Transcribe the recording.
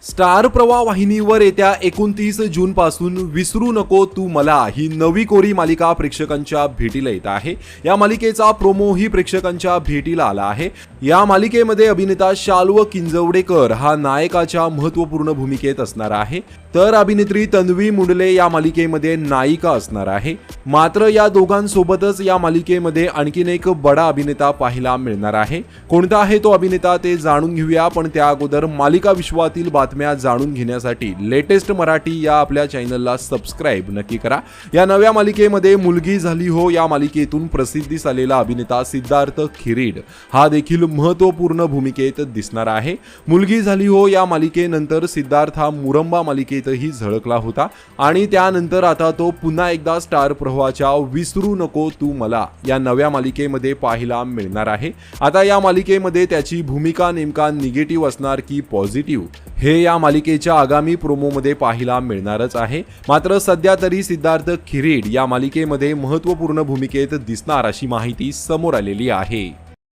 Star प्रवाह वाहिनीवर येत्या 29 जून पासून विसरू नको तू मला ही नवी कोरी मालिका प्रेक्षकांच्या भेटीला येत आहे। या मालिकेचा प्रोमो ही प्रेक्षकांच्या भेटीला आला आहे। या मालिकेमध्ये अभिनेता शाल्व किंजवडेकर हा नायकाच्या महत्त्वपूर्ण भूमिकेत असणार आहे, तर अभिनेत्री तन्वी मुंडले या मालिकेमध्ये नायिका असणार आहे। मात्र या दोघांसोबतच या मालिकेमध्ये आणखीन एक बडा अभिनेता पाहायला मिळणार आहे। कोणता आहे तो अभिनेता ते जाणून घेऊया, पण त्या अगोदर मालिका विश्वातील बातम्या जाणून घेण्यासाठी लेटेस्ट मराठी या आपल्या चॅनलला सबस्क्राइब नक्की करा। या नव्या मालिकेमध्ये मुलगी झाली हो या मालिकेतून प्रसिद्धीस आलेला अभिनेता सिद्धार्थ खिरीड हा देखील महत्त्वपूर्ण भूमिकेत दिसणार आहे। मुलगी झाली हो या मालिकेनंतर सिद्धार्थ हा मुरंबा मालिकेतही झळकला होता आणि त्यानंतर आता तो पुन्हा एकदा स्टार प्रवाहाच्या विसरू नको तू मला या नव्या मालिकेमध्ये पाहायला मिळणार आहे। आता या मालिकेमध्ये त्याची भूमिका नेमका निगेटिव्ह असणार की पॉझिटिव्ह हे या मालिकेच्या आगामी प्रोमोमध्ये पाहायला मिळणारच आहे। मात्र सध्या तरी सिद्धार्थ खिरीड या मालिकेमध्ये महत्त्वपूर्ण भूमिकेत दिसणार अशी माहिती समोर आलेली आहे।